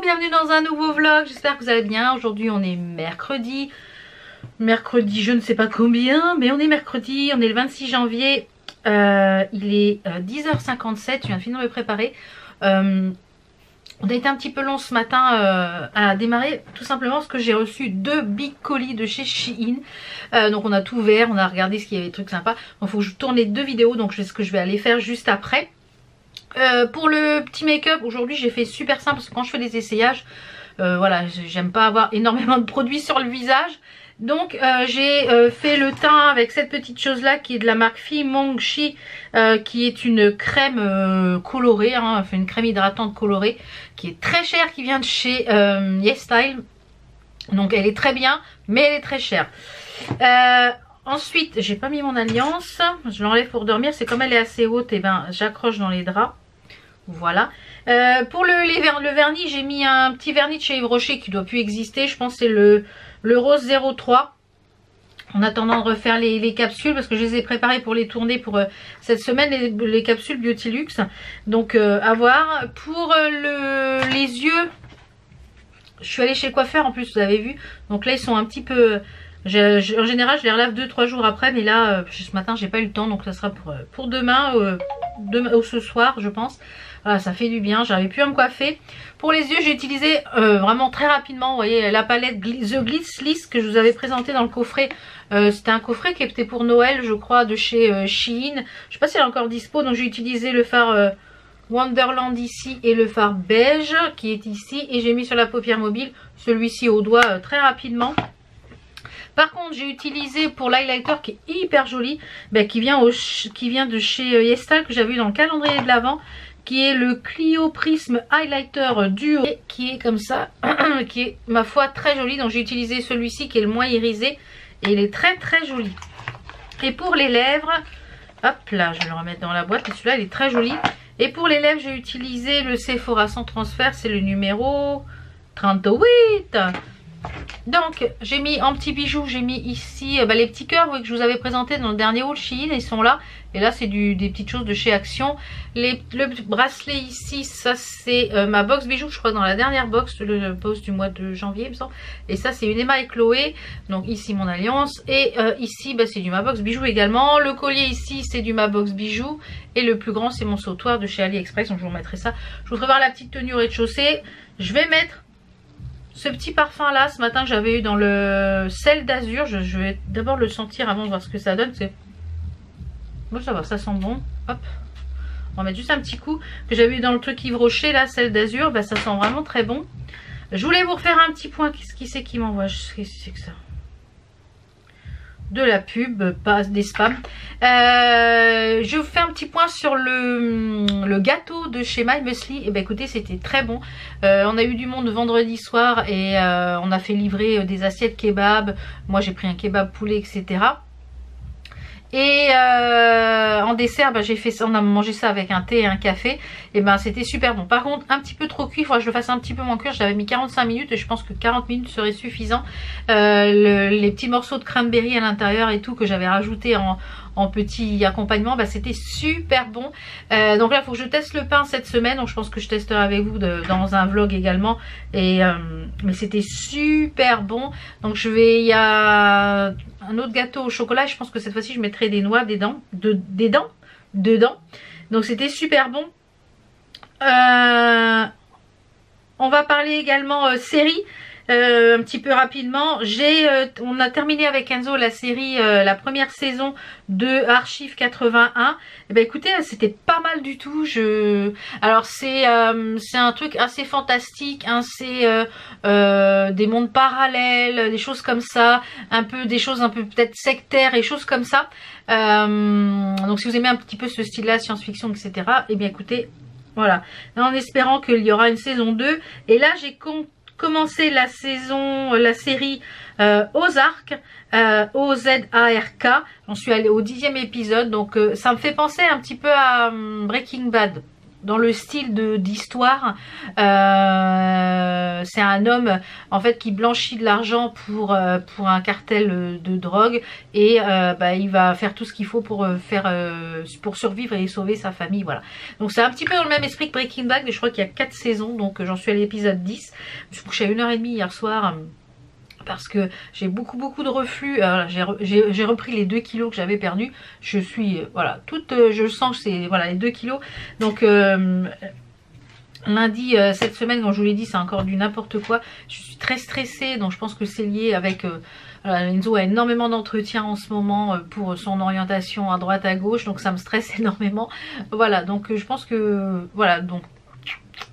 bienvenue dans un nouveau vlog, j'espère que vous allez bien. Aujourd'hui on est mercredi je ne sais pas combien, mais on est mercredi, on est le 26 janvier, il est 10h57, je viens de finir de me préparer. On a été un petit peu long ce matin à démarrer, tout simplement parce que j'ai reçu 2 big colis de chez Shein. Donc on a tout ouvert, on a regardé ce qu'il y avait des trucs sympas. Donc il faut que je tourne les 2 vidéos, donc c'est ce que je vais aller faire juste après. Pour le petit make-up, aujourd'hui j'ai fait super simple parce que quand je fais des essayages, voilà, j'aime pas avoir énormément de produits sur le visage. Donc j'ai fait le teint avec cette petite chose là qui est de la marque Fimongshi, qui est une crème colorée, hein, enfin une crème hydratante colorée qui est très chère, qui vient de chez YesStyle. Donc elle est très bien mais elle est très chère. Ensuite j'ai pas mis mon alliance, je l'enlève pour dormir, c'est comme elle est assez haute, et ben j'accroche dans les draps. Voilà. Pour le vernis, j'ai mis un petit vernis de chez Yves Rocher qui doit plus exister, je pense que c'est le rose 03. En attendant de refaire les capsules, parce que je les ai préparées pour les tourner pour cette semaine, les capsules Beautylux. Donc à voir. Pour les yeux, je suis allée chez le coiffeur en plus, vous avez vu. Donc là ils sont un petit peu... en général je les relave 2-3 jours après, mais là ce matin j'ai pas eu le temps, donc ça sera pour demain, ou ce soir je pense. Voilà, ça fait du bien, j'arrive plus à me coiffer. Pour les yeux j'ai utilisé vraiment très rapidement, vous voyez, la palette The Glitz List que je vous avais présentée dans le coffret. C'était un coffret qui était pour Noël je crois, de chez Shein. Je sais pas si elle est encore dispo, donc j'ai utilisé le fard Wonderland ici et le fard beige qui est ici, et j'ai mis sur la paupière mobile celui-ci au doigt très rapidement. Par contre j'ai utilisé pour l'highlighter qui est hyper joli, qui vient de chez YesStyle, que j'avais eu dans le calendrier de l'Avent, qui est le Clio Prism Highlighter Duo, qui est comme ça, qui est ma foi très joli. Donc j'ai utilisé celui-ci qui est le moins irisé et il est très très joli. Et pour les lèvres, hop là, je vais le remettre dans la boîte, et celui-là il est très joli. Et pour les lèvres j'ai utilisé le Sephora sans transfert, c'est le numéro 38. Donc j'ai mis en petits bijoux, j'ai mis ici les petits cœurs que je vous avais présenté dans le dernier haul Shein, ils sont là. Et là c'est des petites choses de chez Action. Le bracelet ici, ça c'est ma box bijoux, je crois dans la dernière box, le post du mois de janvier il me semble. Et ça c'est une Emma et Chloé, donc ici mon alliance. Et ici c'est du ma box bijoux également. Le collier ici c'est du ma box bijoux. Et le plus grand c'est mon sautoir de chez AliExpress, donc je vous remettrai ça. Je voudrais voir la petite tenue au rez-de-chaussée. Je vais mettre ce petit parfum là ce matin que j'avais eu dans le sel d'azur. Je vais d'abord le sentir avant de voir ce que ça donne. Bon, ça va, ça sent bon. Hop, on va mettre juste un petit coup que j'avais eu dans le truc Yves Rocher là, sel d'azur. Ça sent vraiment très bon. Je voulais vous refaire un petit point. Qu'est-ce qui c'est qui m'envoie? Qu'est-ce que c'est que ça? De la pub, pas des spams. Je vous fais un petit point sur le gâteau de chez My Muesli. Et écoutez, c'était très bon. On a eu du monde vendredi soir et on a fait livrer des assiettes kebab. Moi j'ai pris un kebab poulet, etc. Et en dessert, on a mangé ça avec un thé et un café. Et c'était super bon. Par contre, un petit peu trop cuit. Il faudra que je le fasse un petit peu moins cuire. J'avais mis 45 minutes et je pense que 40 minutes serait suffisant. Les petits morceaux de cranberry à l'intérieur et tout que j'avais rajouté en petit accompagnement, c'était super bon. Donc là il faut que je teste le pain cette semaine, donc je pense que je testerai avec vous dans un vlog également. Et mais c'était super bon. Donc il y a un autre gâteau au chocolat, je pense que cette fois-ci je mettrai des noix dedans. Donc c'était super bon. On va parler également série. Un petit peu rapidement, on a terminé avec Enzo la série, la première saison de Archive 81. Et écoutez, c'était pas mal du tout. Alors c'est un truc assez fantastique, hein, c'est des mondes parallèles, des choses comme ça, des choses un peu peut-être sectaires et choses comme ça. Donc si vous aimez un petit peu ce style-là, science-fiction, etc. écoutez, voilà. En espérant qu'il y aura une saison 2. Et là j'ai commencé la série Ozark, O-Z-A-R-K. J'en suis allée au 10e épisode, donc ça me fait penser un petit peu à Breaking Bad. dans le style d'histoire. C'est un homme en fait qui blanchit de l'argent pour un cartel de drogue et il va faire tout ce qu'il faut pour survivre et sauver sa famille. Voilà. Donc c'est un petit peu dans le même esprit que Breaking Bad, mais je crois qu'il y a 4 saisons, donc j'en suis à l'épisode 10. Je me suis couchée à 1h30 hier soir. Parce que j'ai beaucoup de reflux. J'ai repris les 2 kilos que j'avais perdus. Je suis voilà toute, je sens que c'est voilà les 2 kilos. Donc lundi cette semaine, comme je vous l'ai dit, c'est encore du n'importe quoi. Je suis très stressée, donc je pense que c'est lié avec Enzo a énormément d'entretien en ce moment pour son orientation à droite à gauche, donc ça me stresse énormément. Voilà, donc je pense que voilà, donc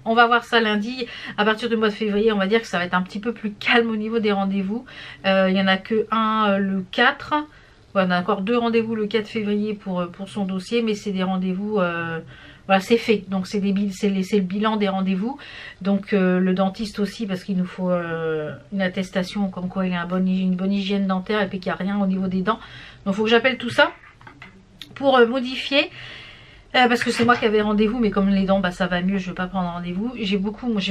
on va voir ça lundi. À partir du mois de février, on va dire que ça va être un petit peu plus calme au niveau des rendez-vous. Il n'y en a que un le 4. Ouais, on a encore 2 rendez-vous le 4 février pour son dossier, mais c'est des rendez-vous... voilà, c'est fait. Donc c'est le bilan des rendez-vous. Donc le dentiste aussi, parce qu'il nous faut une attestation comme quoi il a une bonne hygiène dentaire et puis qu'il n'y a rien au niveau des dents. Donc il faut que j'appelle tout ça pour modifier. Parce que c'est moi qui avais rendez-vous, mais comme les dents ça va mieux, je ne vais pas prendre rendez-vous. J'ai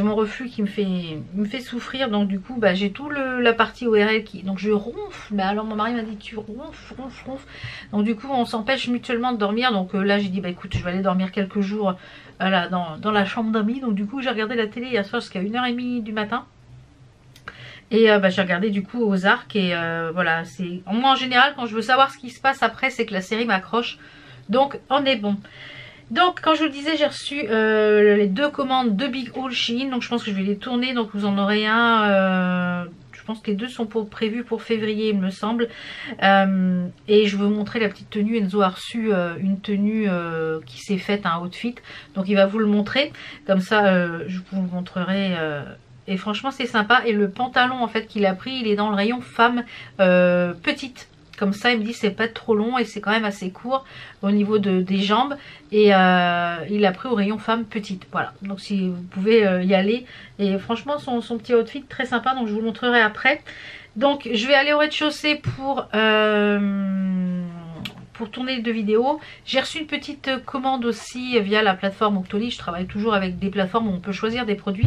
mon reflux qui me fait souffrir, donc du coup j'ai tout la partie ORL donc je ronfle. Mais alors mon mari m'a dit tu ronfles. Donc du coup on s'empêche mutuellement de dormir. Donc là j'ai dit écoute, je vais aller dormir quelques jours là, dans la chambre d'amis. Donc du coup j'ai regardé la télé hier soir jusqu'à 1h30 du matin. Et j'ai regardé du coup Ozark et voilà, moi en général quand je veux savoir ce qui se passe après, c'est que la série m'accroche. Donc on est bon. Donc quand je vous le disais, j'ai reçu les 2 commandes de Big Haul Shein. Donc je pense que je vais les tourner. Donc vous en aurez un. Je pense que les 2 sont prévus pour février, il me semble. Et je vais vous montrer la petite tenue. Enzo a reçu une tenue qui s'est faite, un outfit. Donc il va vous le montrer. Comme ça je vous le montrerai. Et franchement c'est sympa. Et le pantalon en fait qu'il a pris, il est dans le rayon femme petite. Comme ça il me dit c'est pas trop long et c'est quand même assez court au niveau des jambes. Et il a pris au rayon femme petite. Voilà, donc si vous pouvez y aller. Et franchement son petit outfit très sympa, donc je vous le montrerai après. Donc je vais aller au rez-de-chaussée pour tourner les 2 vidéos. J'ai reçu une petite commande aussi via la plateforme Octoly. Je travaille toujours avec des plateformes où on peut choisir des produits.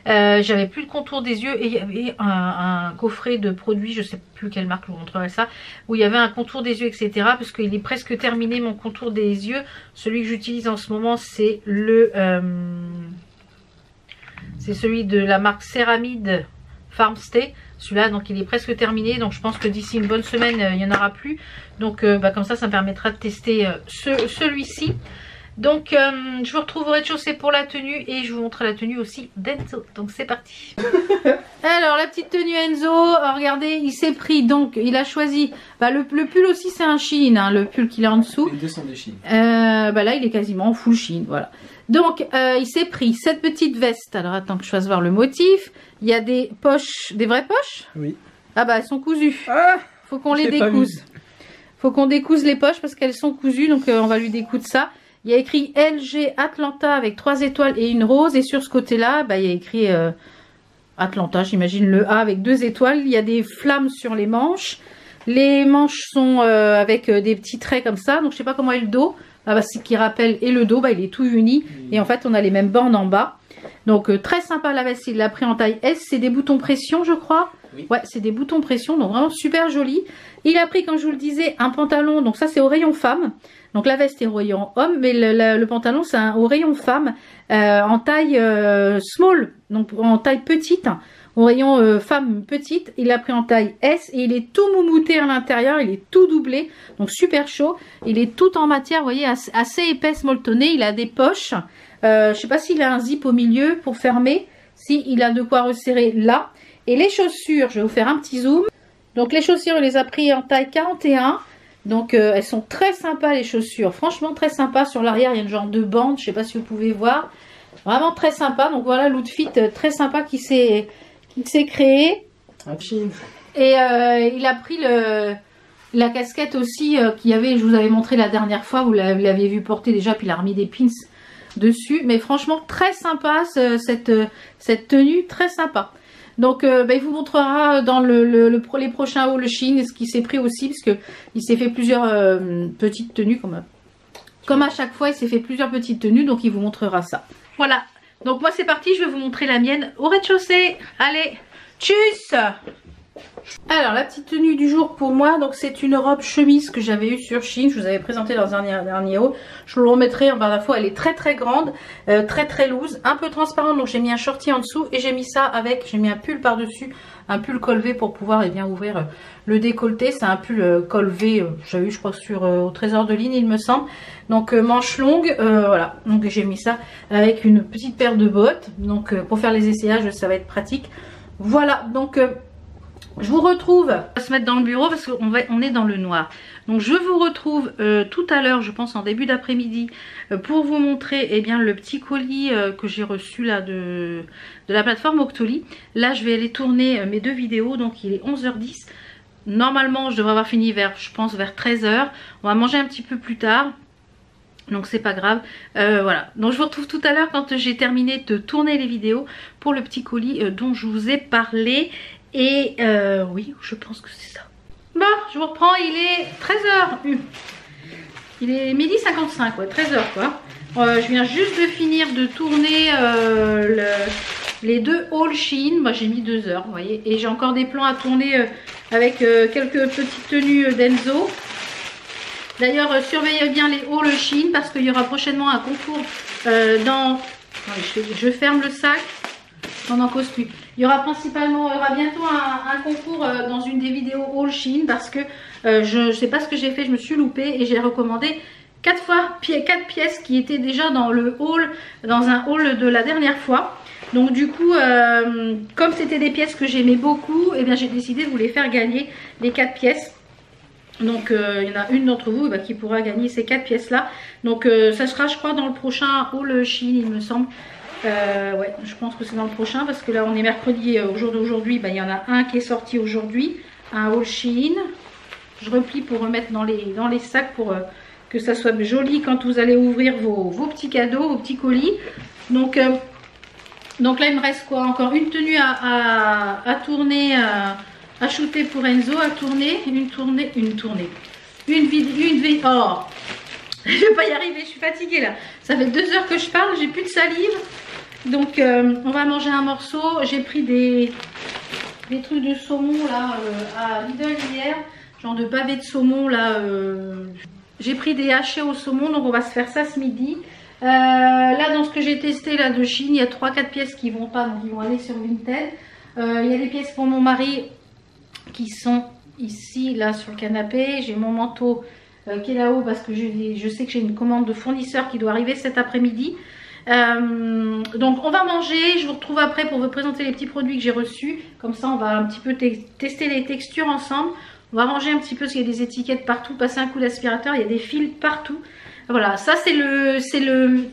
J'avais plus de contour des yeux et il y avait un coffret de produits, je sais plus quelle marque, je vous montrerai ça, où il y avait un contour des yeux, etc. Parce qu'il est presque terminé mon contour des yeux. Celui que j'utilise en ce moment, c'est c'est celui de la marque Céramide Farmstay. Celui-là, donc il est presque terminé. Donc je pense que d'ici une bonne semaine, il n'y en aura plus. Donc comme ça me permettra de tester celui-ci. Donc je vous retrouve au rez-de-chaussée pour la tenue. Et je vous montre la tenue aussi d'Enzo. Donc c'est parti. Alors la petite tenue Enzo, regardez, il s'est pris. Donc il a choisi. Le pull aussi c'est un Shein, hein, le pull qu'il a en dessous. Les 2 sont des Shein. Là il est quasiment en full Shein. Voilà. Donc il s'est pris cette petite veste. Alors attends que je fasse voir le motif. Il y a des poches, des vraies poches? Oui. Ah elles sont cousues. Ah, faut qu'on les découse. Faut qu'on découse les poches parce qu'elles sont cousues. Donc on va lui découdre ça. Il y a écrit LG Atlanta avec 3 étoiles et une rose. Et sur ce côté-là, il y a écrit Atlanta, j'imagine le A avec 2 étoiles. Il y a des flammes sur les manches. Les manches sont avec des petits traits comme ça. Donc je sais pas comment est le dos. Ce qui rappelle, et le dos, il est tout uni. Et en fait, on a les mêmes bandes en bas. Donc très sympa la veste, il l'a pris en taille S. C'est des boutons pression, je crois. Oui. Ouais, c'est des boutons pression, donc vraiment super joli. Il a pris, comme je vous le disais, un pantalon. Donc ça, c'est au rayon femme. Donc la veste est au rayon homme, mais le pantalon, c'est au rayon femme. En taille small, donc en taille petite. Au rayon femme petite, il l'a pris en taille S. Et il est tout moumouté à l'intérieur, il est tout doublé. Donc super chaud. Il est tout en matière, vous voyez, assez épaisse, molletonnée. Il a des poches. Je sais pas s'il a un zip au milieu pour fermer. Si, il a de quoi resserrer là. Et les chaussures, je vais vous faire un petit zoom. Donc les chaussures, il les a pris en taille 41. Donc elles sont très sympas les chaussures. Franchement très sympa. Sur l'arrière, il y a une genre de bande. Je sais pas si vous pouvez voir. Vraiment très sympa. Donc voilà l'outfit très sympa qui s'est créé. Et il a pris la casquette aussi qu'il y avait. Je vous avais montré la dernière fois. Vous l'aviez vu porter déjà. Puis il a remis des pins dessus. Mais franchement très sympa cette tenue. Très sympa. Donc il vous montrera dans les prochains hauls Shein ce qui s'est pris aussi, parce que il s'est fait plusieurs petites tenues comme Comme à chaque fois, il s'est fait plusieurs petites tenues, donc il vous montrera ça. Voilà, donc moi c'est parti, je vais vous montrer la mienne au rez-de-chaussée. Allez, tchuss! Alors la petite tenue du jour pour moi, donc c'est une robe chemise que j'avais eue sur Shein, je vous avais présenté dans un dernier haul. Je vous le remettrai en barre d'infos, elle est très grande, très loose, un peu transparente, donc j'ai mis un shorty en dessous et j'ai mis ça avec, j'ai mis un pull par dessus, un pull col V pour pouvoir ouvrir le décolleté. C'est un pull col V, j'avais eu je crois sur au Trésor de Lynn il me semble. Donc manche longue, voilà, donc j'ai mis ça avec une petite paire de bottes, donc pour faire les essayages ça va être pratique. Voilà, donc je vous retrouve, on va se mettre dans le bureau parce qu'on est dans le noir. Donc je vous retrouve tout à l'heure, je pense en début d'après-midi, pour vous montrer le petit colis que j'ai reçu là de la plateforme Octoly. Là je vais aller tourner mes 2 vidéos, donc il est 11h10. Normalement je devrais avoir fini vers 13h. On va manger un petit peu plus tard. Donc c'est pas grave, voilà. Donc je vous retrouve tout à l'heure quand j'ai terminé de tourner les vidéos pour le petit colis dont je vous ai parlé. Et oui, je pense que c'est ça. Bon, je vous reprends, il est 13h. Il est 12h55, ouais, 13h quoi. Je viens juste de finir de tourner les 2 hauls Shein. Moi j'ai mis 2 heures, vous voyez. Et j'ai encore des plans à tourner avec quelques petites tenues d'Enzo. D'ailleurs, surveillez bien les hauls Shein parce qu'il y aura prochainement un concours dans... Attendez, je ferme le sac. On n'en cause plus. Il y aura bientôt un concours dans une des vidéos haul Shein parce que je ne sais pas ce que j'ai fait, je me suis loupée et j'ai recommandé 4 pièces qui étaient déjà dans le haul, dans un haul de la dernière fois. Donc du coup, comme c'était des pièces que j'aimais beaucoup, eh bien j'ai décidé de vous les faire gagner, les 4 pièces. Donc il y en a une d'entre vous qui pourra gagner ces 4 pièces là. Donc ça sera je crois dans le prochain haul Shein il me semble. Ouais, je pense que c'est dans le prochain parce que là on est mercredi, au jour d'aujourd'hui, il y en a un qui est sorti aujourd'hui, un haul Shein. Je replie pour remettre dans les sacs pour que ça soit joli quand vous allez ouvrir vos petits cadeaux, vos petits colis. Donc là il me reste quoi, encore une tenue à tourner, à shooter pour Enzo, à tourner, une vidéo, oh je vais pas y arriver, je suis fatiguée là, ça fait 2 heures que je parle, j'ai plus de salive. Donc on va manger un morceau. J'ai pris des trucs de saumon là à Lidl hier, genre de pavés de saumon là. J'ai pris des hachés au saumon, donc on va se faire ça ce midi. Là dans ce que j'ai testé là de Shein, il y a 3-4 pièces qui vont pas, donc ils vont aller sur Vinted. Il y a des pièces pour mon mari qui sont ici là sur le canapé. J'ai mon manteau qui est là-haut parce que je sais que j'ai une commande de fournisseur qui doit arriver cet après-midi. Donc on va manger, je vous retrouve après pour vous présenter les petits produits que j'ai reçus. Comme ça on va un petit peu tester les textures ensemble. On va manger un petit peu parce qu'il y a des étiquettes partout, passer un coup d'aspirateur, il y a des fils partout. Voilà, ça c'est le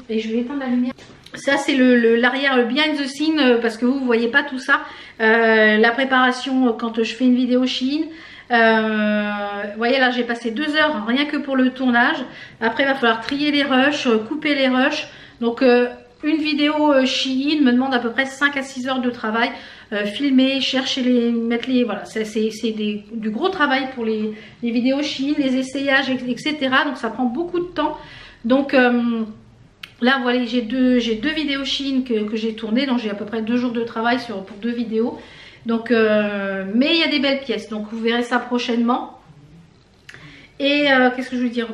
et je vais éteindre la lumière. Ça c'est l'arrière, le behind the scene, parce que vous voyez pas tout ça. La préparation quand je fais une vidéo Shein. Vous voyez là j'ai passé 2 heures rien que pour le tournage. Après il va falloir trier les rushs, couper les rushs. Donc une vidéo Shein me demande à peu près 5 à 6 heures de travail. Filmer, chercher mettre les... Voilà, c'est du gros travail pour les vidéos Shein, les essayages, etc. Donc ça prend beaucoup de temps. Donc là voilà, j'ai deux vidéos Shein que j'ai tournées. Donc j'ai à peu près 2 jours de travail pour 2 vidéos. Donc mais il y a des belles pièces. Donc vous verrez ça prochainement. Et qu'est-ce que je veux dire,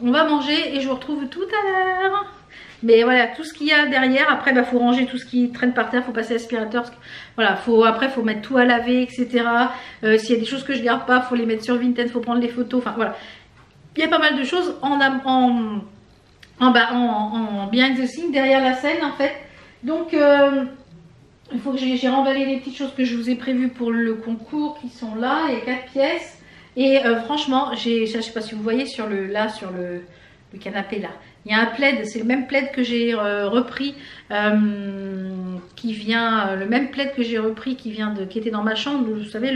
on va manger et je vous retrouve tout à l'heure. Mais voilà, tout ce qu'il y a derrière, après il faut ranger tout ce qui traîne par terre, faut passer l'aspirateur. Voilà, après faut mettre tout à laver, etc. S'il y a des choses que je garde pas, faut les mettre sur Vinted, faut prendre les photos. Enfin voilà, il y a pas mal de choses en behind the scene, derrière la scène en fait. Donc il faut que j'ai remballé les petites choses que je vous ai prévues pour le concours qui sont là, et 4 pièces. Et franchement, je sais pas si vous voyez sur le canapé là. Il y a un plaid, c'est le même plaid que j'ai repris, qui vient, le même plaid que j'ai repris qui était dans ma chambre, vous savez,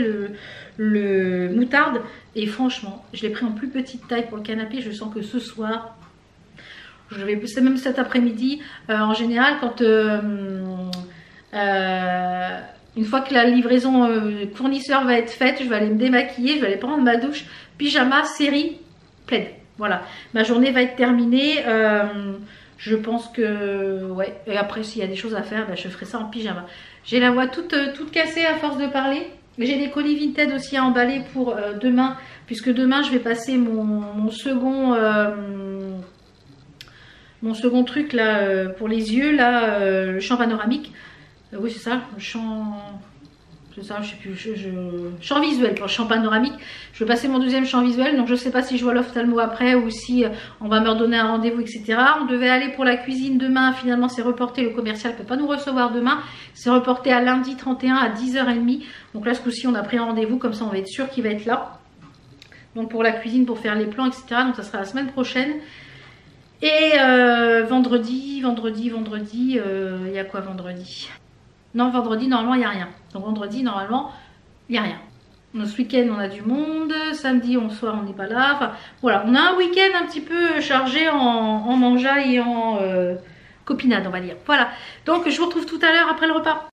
le moutarde. Et franchement, je l'ai pris en plus petite taille pour le canapé. Je sens que ce soir, c'est même cet après-midi, en général, quand une fois que la livraison fournisseur va être faite, je vais aller me démaquiller, je vais aller prendre ma douche, pyjama, série, plaid. voilà, ma journée va être terminée. Je pense que, ouais, et après s'il y a des choses à faire, bah, je ferai ça en pyjama. J'ai la voix toute cassée à force de parler. J'ai des colis Vinted aussi à emballer pour demain, puisque demain je vais passer mon second truc là pour les yeux, là, le champ panoramique. Oui c'est ça, le champ... C'est ça, je sais plus, champ visuel, pas champ panoramique. Je vais passer mon deuxième champ visuel, donc je sais pas si je vois l'ophtalmo après ou si on va me redonner un rendez-vous, etc. On devait aller pour la cuisine demain, finalement c'est reporté, le commercial peut pas nous recevoir demain. C'est reporté à lundi 31 à 10h30. Donc là ce coup-ci on a pris un rendez-vous, comme ça on va être sûr qu'il va être là. Donc pour la cuisine, pour faire les plans, etc. Donc ça sera la semaine prochaine. Et vendredi, il y a quoi vendredi? Non, vendredi, normalement, il n'y a rien. Donc, vendredi, normalement, il n'y a rien. Ce week-end, on a du monde. Samedi, soir, on n'est pas là. Enfin, voilà, on a un week-end un petit peu chargé en mangeaille et en copinade, on va dire. Voilà. Donc, je vous retrouve tout à l'heure après le repas.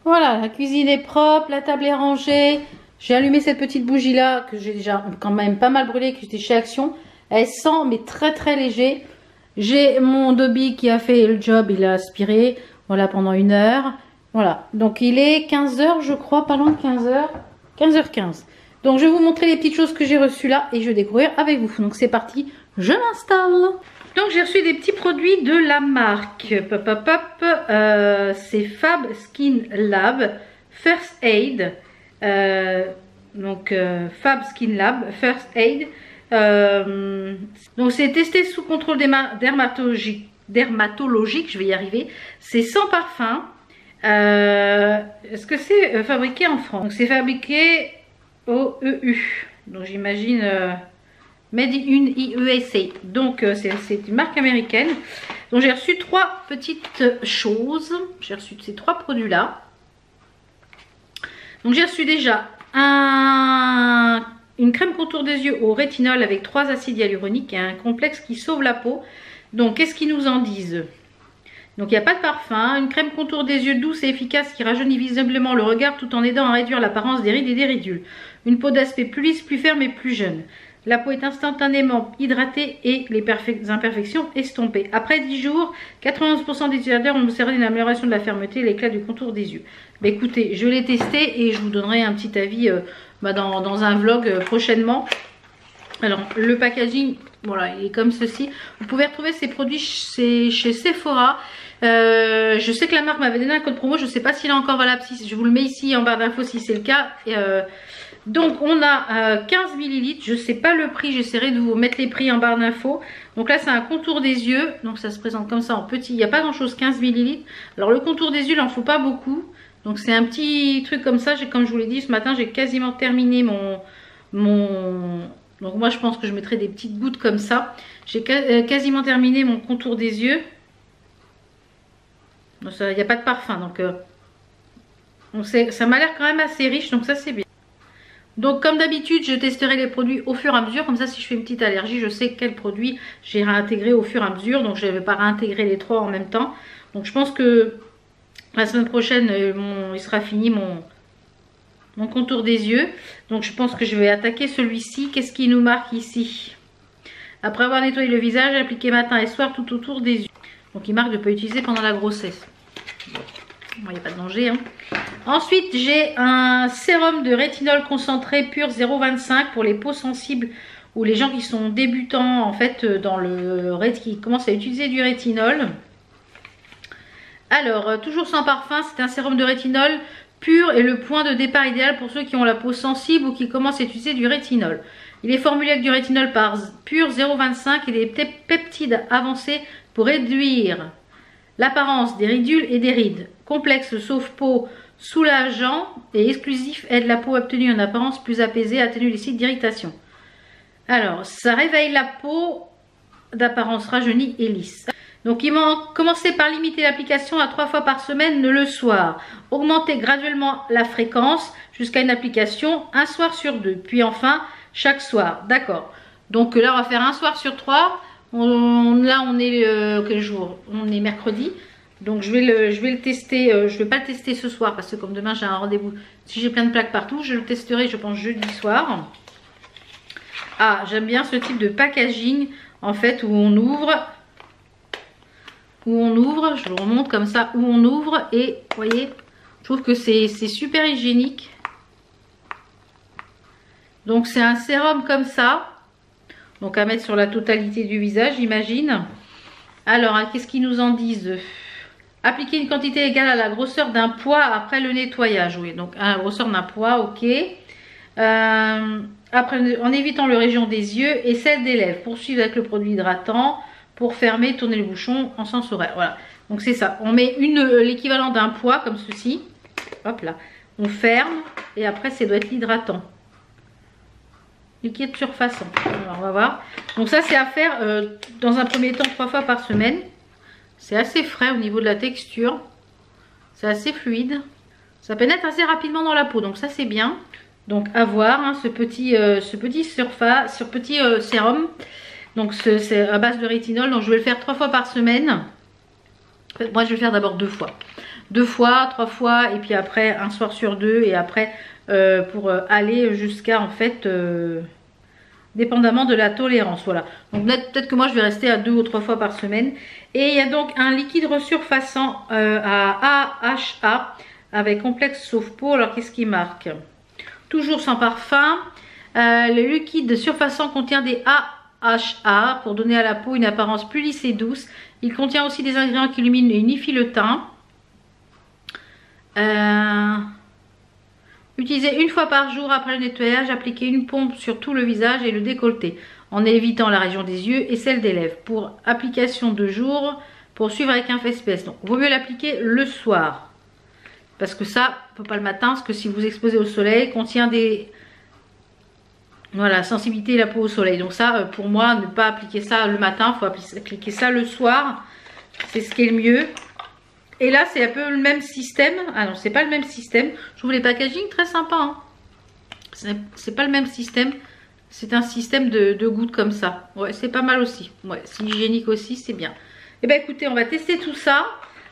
Voilà, la cuisine est propre, la table est rangée. J'ai allumé cette petite bougie là que j'ai déjà quand même pas mal brûlée, que j'étais chez Action. Elle sent mais très léger. J'ai mon Dobby qui a fait le job, il a aspiré, voilà, pendant 1 heure. Voilà, donc il est 15h je crois, pas loin de 15h. 15h15. Donc je vais vous montrer les petites choses que j'ai reçues là et je vais découvrir avec vous. Donc c'est parti, je m'installe. Donc j'ai reçu des petits produits de la marque c'est Fab Skin Lab First Aid. Fab Skin Lab First Aid. Donc c'est testé sous contrôle dermatologique, je vais y arriver. C'est sans parfum. Est-ce que c'est fabriqué en France? Donc c'est fabriqué au EU. Donc j'imagine Made in USA. Donc c'est une marque américaine. Donc j'ai reçu 3 petites choses. J'ai reçu ces 3 produits là. Donc j'ai reçu déjà une crème contour des yeux au rétinol avec 3 acides hyaluroniques et un complexe qui sauve la peau. Donc qu'est-ce qu'ils nous en disent? Donc il n'y a pas de parfum, une crème contour des yeux douce et efficace qui rajeunit visiblement le regard tout en aidant à réduire l'apparence des rides et des ridules. Une peau d'aspect plus lisse, plus ferme et plus jeune. La peau est instantanément hydratée et les imperfections estompées. Après 10 jours, 91% des utilisateurs ont observé une amélioration de la fermeté et l'éclat du contour des yeux. Bah, écoutez, je l'ai testé et je vous donnerai un petit avis dans un vlog prochainement. Alors, le packaging, voilà, il est comme ceci. Vous pouvez retrouver ces produits chez Sephora. Je sais que la marque m'avait donné un code promo. Je ne sais pas s'il est encore valable. Si, je vous le mets ici en barre d'infos si c'est le cas. Donc on a 15 ml, je sais pas le prix, j'essaierai de vous mettre les prix en barre d'infos. Donc là c'est un contour des yeux, donc ça se présente comme ça en petit, il n'y a pas grand chose, 15 ml. Alors le contour des yeux il n'en faut pas beaucoup, donc c'est un petit truc comme ça. Comme je vous l'ai dit ce matin, j'ai quasiment terminé donc moi je pense que je mettrai des petites gouttes comme ça. J'ai quasiment terminé mon contour des yeux. Il n'y a pas de parfum, donc ça m'a l'air quand même assez riche, donc ça c'est bien. Donc comme d'habitude je testerai les produits au fur et à mesure, comme ça si je fais une petite allergie je sais quel produit j'ai réintégré au fur et à mesure, donc je ne vais pas réintégrer les 3 en même temps. Donc je pense que la semaine prochaine il sera fini mon contour des yeux. Donc je pense que je vais attaquer celui-ci. Qu'est-ce qui nous marque ici? Après avoir nettoyé le visage, appliquer matin et soir tout autour des yeux. Donc il marque de ne pas utiliser pendant la grossesse. Il n'y a pas de danger hein. Ensuite j'ai un sérum de rétinol concentré pur 0,25 pour les peaux sensibles ou les gens qui sont débutants en fait qui commencent à utiliser du rétinol. Alors toujours sans parfum, c'est un sérum de rétinol pur et le point de départ idéal pour ceux qui ont la peau sensible ou qui commencent à utiliser du rétinol. Il est formulé avec du rétinol par pur 0,25 et des peptides avancés pour réduire l'apparence des ridules et des rides. Complexe sauve peau soulageant et exclusif aide la peau à obtenir une apparence plus apaisée, atténue les signes d'irritation. Alors ça réveille la peau d'apparence rajeunie et lisse. Donc ils m'ont commencé par limiter l'application à 3 fois par semaine le soir. Augmenter graduellement la fréquence jusqu'à une application un soir sur 2. Puis enfin chaque soir. D'accord. Donc là on va faire un soir sur 3. Là on est quel jour? On est mercredi. Donc je vais le tester. Je vais pas le tester ce soir parce que comme demain j'ai un rendez-vous. Si j'ai plein de plaques partout, je le testerai je pense jeudi soir. Ah, j'aime bien ce type de packaging en fait où on ouvre. Je vous remonte comme ça, où on ouvre et vous voyez, je trouve que c'est super hygiénique. Donc c'est un sérum comme ça, donc à mettre sur la totalité du visage, j'imagine. Alors, qu'est-ce qu'ils nous en disent? Appliquer une quantité égale à la grosseur d'un pois après le nettoyage. Oui, donc à la grosseur d'un pois, ok. Après, en évitant le région des yeux et celle des lèvres. Poursuivre avec le produit hydratant. Pour fermer, tourner le bouchon en sens horaire. Voilà. Donc c'est ça. On met l'équivalent d'un poids comme ceci. Hop là. On ferme. Et après, ça doit être l'hydratant. Liquide surfaçant. Alors, on va voir. Donc ça, c'est à faire dans un premier temps 3 fois par semaine. C'est assez frais au niveau de la texture. C'est assez fluide. Ça pénètre assez rapidement dans la peau. Donc ça, c'est bien. Donc à voir hein, ce petit sérum. Donc c'est à base de rétinol, donc je vais le faire 3 fois par semaine. En fait, moi je vais le faire d'abord 2 fois. 2 fois, 3 fois et puis après un soir sur 2 et après pour aller jusqu'à en fait dépendamment de la tolérance. Voilà. Donc peut-être que moi je vais rester à 2 ou 3 fois par semaine. Et il y a donc un liquide resurfaçant à AHA avec complexe sauve peau. Alors qu'est-ce qui marque? Toujours sans parfum. Le liquide surfaçant contient des AHA pour donner à la peau une apparence plus lisse et douce. Il contient aussi des ingrédients qui illuminent et unifient le teint. Utilisez une fois par jour après le nettoyage. Appliquez une pompe sur tout le visage et le décolleté en évitant la région des yeux et celle des lèvres. Pour application de jour, pour suivre avec un fesse-pèse. Donc, vaut mieux l'appliquer le soir. Parce que ça, il ne faut pas le matin. Parce que si vous exposez au soleil, contient des... Voilà, sensibilité la peau au soleil. Donc ça, pour moi, ne pas appliquer ça le matin. Il faut appliquer ça le soir. C'est ce qui est le mieux. Et là, c'est un peu le même système. Ah non, c'est pas le même système. Je trouve les packaging très sympas. Hein. C'est pas le même système. C'est un système de gouttes comme ça. Ouais, c'est pas mal aussi. Ouais, c'est hygiénique aussi, c'est bien. Et ben écoutez, on va tester tout ça.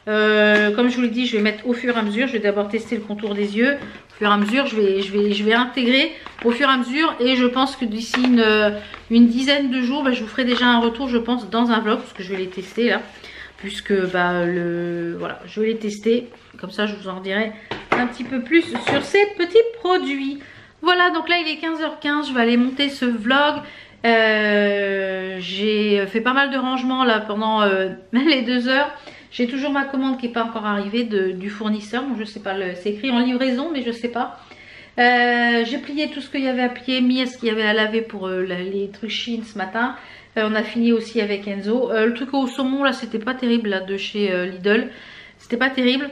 Comme je vous l'ai dit, je vais mettre au fur et à mesure. Je vais d'abord tester le contour des yeux. Au fur et à mesure, je vais intégrer au fur et à mesure. Et je pense que d'ici une dizaine de jours, je vous ferai déjà un retour, je pense, dans un vlog. Parce que je vais les tester là. Puisque voilà, je vais les tester. Comme ça, je vous en dirai un petit peu plus sur ces petits produits. Voilà, donc là, il est 15h15. Je vais aller monter ce vlog. J'ai fait pas mal de rangements là pendant les 2 heures. J'ai toujours ma commande qui n'est pas encore arrivée du fournisseur. Donc je sais pas, c'est écrit en livraison, mais je sais pas. J'ai plié tout ce qu'il y avait à plier, mis ce qu'il y avait à laver pour les trucs Chine ce matin. On a fini aussi avec Enzo. Le truc au saumon là, c'était pas terrible là de chez Lidl. C'était pas terrible.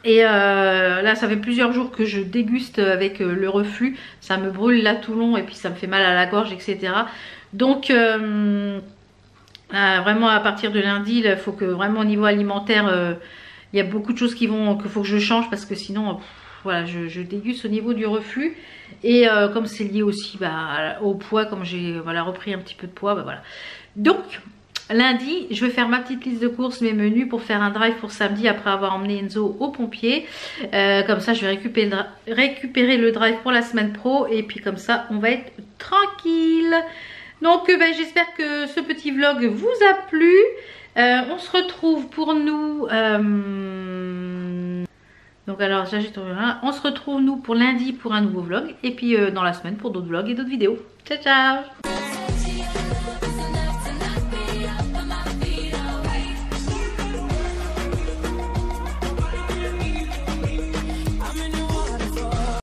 Et là, ça fait plusieurs jours que je déguste avec le reflux. Ça me brûle là tout long et puis ça me fait mal à la gorge, etc. Donc vraiment à partir de lundi, il faut que vraiment au niveau alimentaire, il y a beaucoup de choses qu'il faut que je change parce que sinon, voilà, je déguste au niveau du reflux. Et comme c'est lié aussi au poids, comme j'ai repris un petit peu de poids, voilà. Donc lundi, je vais faire ma petite liste de courses, mes menus pour faire un drive pour samedi après avoir emmené Enzo au pompier. Comme ça, je vais récupérer le drive pour la semaine pro et puis comme ça, on va être tranquille. Donc j'espère que ce petit vlog vous a plu. On se retrouve pour nous... Donc alors, on se retrouve nous pour lundi pour un nouveau vlog. Et puis dans la semaine pour d'autres vlogs et d'autres vidéos. Ciao, ciao!